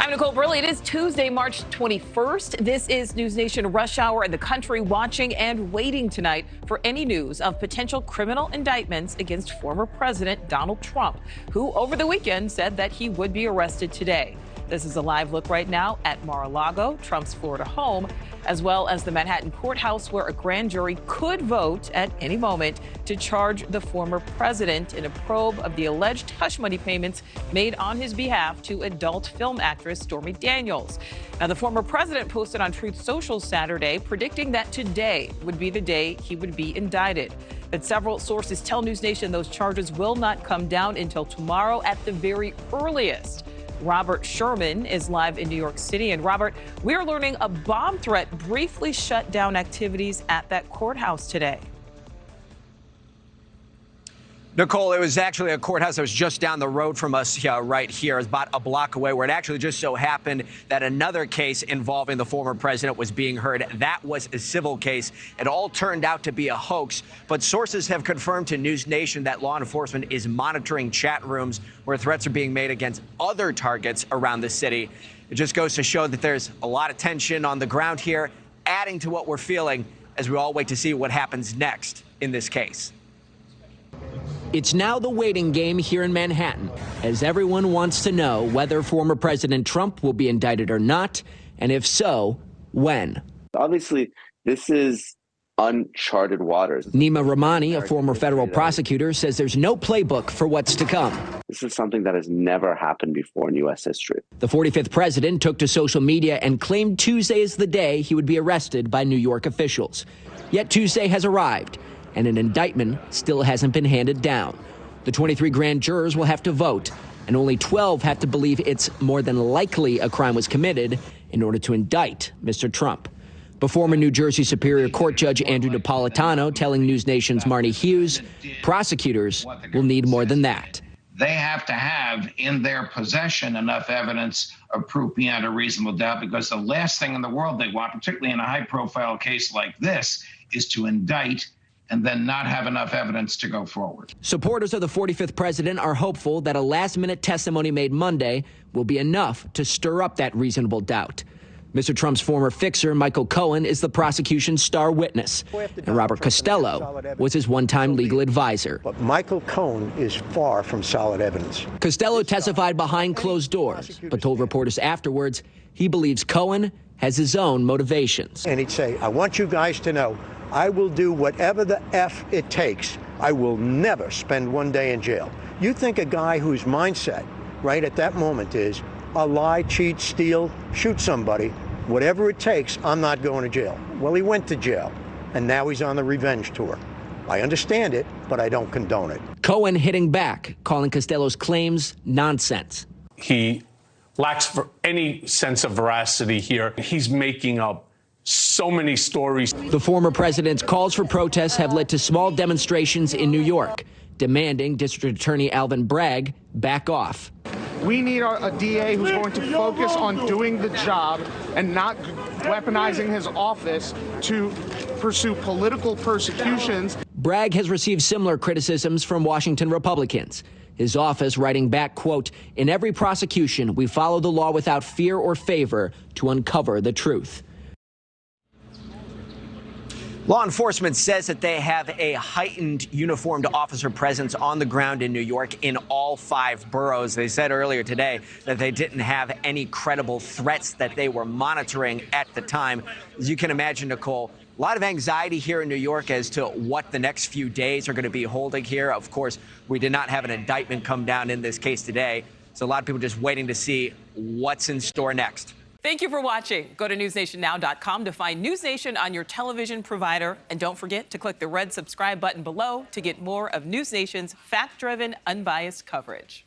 I'm Nichole Berlie. It is Tuesday, March 21st. This is NewsNation Rush Hour, and the country watching and waiting tonight for any news of potential criminal indictments against former President Donald Trump, who over the weekend said that he would be arrested today. This is a live look right now at Mar-a-Lago, Trump's Florida home, as well as the Manhattan courthouse, where a grand jury could vote at any moment to charge the former president in a probe of the alleged hush money payments made on his behalf to adult film actress Stormy Daniels. Now, the former president posted on Truth Social Saturday, predicting that today would be the day he would be indicted. But several sources tell NewsNation those charges will not come down until tomorrow at the very earliest. Robert Sherman is live in New York City. And Robert, we're learning a bomb threat briefly shut down activities at that courthouse today. Nichole, it was actually a courthouse that was just down the road from us right here, about a block away, where it actually just so happened that another case involving the former president was being heard. That was a civil case. It all turned out to be a hoax, but sources have confirmed to NewsNation that law enforcement is monitoring chat rooms where threats are being made against other targets around the city. It just goes to show that there's a lot of tension on the ground here, adding to what we're feeling as we all wait to see what happens next in this case. It's now the waiting game here in Manhattan, as everyone wants to know whether former President Trump will be indicted or not, and if so, when. Obviously, this is uncharted waters. Nima Rahmani, a former federal prosecutor, says there's no playbook for what's to come. This is something that has never happened before in U.S. history. The 45th president took to social media and claimed Tuesday is the day he would be arrested by New York officials. Yet Tuesday has arrived, and an indictment still hasn't been handed down. The 23 grand jurors will have to vote, and only 12 have to believe it's more than likely a crime was committed in order to indict Mr. Trump. But former New Jersey Superior Court Judge Andrew Napolitano telling NewsNation's Marnie Hughes prosecutors will need more than that. They have to have in their possession enough evidence of proof beyond a reasonable doubt, because the last thing in the world they want, particularly in a high-profile case like this, is to indict and then not have enough evidence to go forward. Supporters of the 45th president are hopeful that a last-minute testimony made Monday will be enough to stir up that reasonable doubt. Mr. Trump's former fixer, Michael Cohen, is the prosecution's star witness, and Robert Costello was his one-time legal advisor. But Michael Cohen is far from solid evidence. Costello testified behind closed doors, but told reporters afterwards he believes Cohen has his own motivations. And he'd say, I want you guys to know, I will do whatever the F it takes. I will never spend one day in jail. You think a guy whose mindset right at that moment is, a lie, cheat, steal, shoot somebody, whatever it takes, I'm not going to jail. Well, he went to jail, and now he's on the revenge tour. I understand it, but I don't condone it. Cohen hitting back, calling Costello's claims nonsense. He lacks any sense of veracity here. He's making up so many stories. The former president's calls for protests have led to small demonstrations in New York, demanding District Attorney Alvin Bragg back off. We need a DA who's going to focus on doing the job and not weaponizing his office to pursue political persecutions. Bragg has received similar criticisms from Washington Republicans. His office writing back, quote, in every prosecution, we follow the law without fear or favor to uncover the truth. Law enforcement says that they have a heightened uniformed officer presence on the ground in New York in all 5 boroughs. They said earlier today that they didn't have any credible threats that they were monitoring at the time. As you can imagine, Nichole, a lot of anxiety here in New York as to what the next few days are going to be holding here. Of course, we did not have an indictment come down in this case today, so a lot of people just waiting to see what's in store next. Thank you for watching. Go to newsnationnow.com to find NewsNation on your television provider. And don't forget to click the red subscribe button below to get more of NewsNation's fact-driven, unbiased coverage.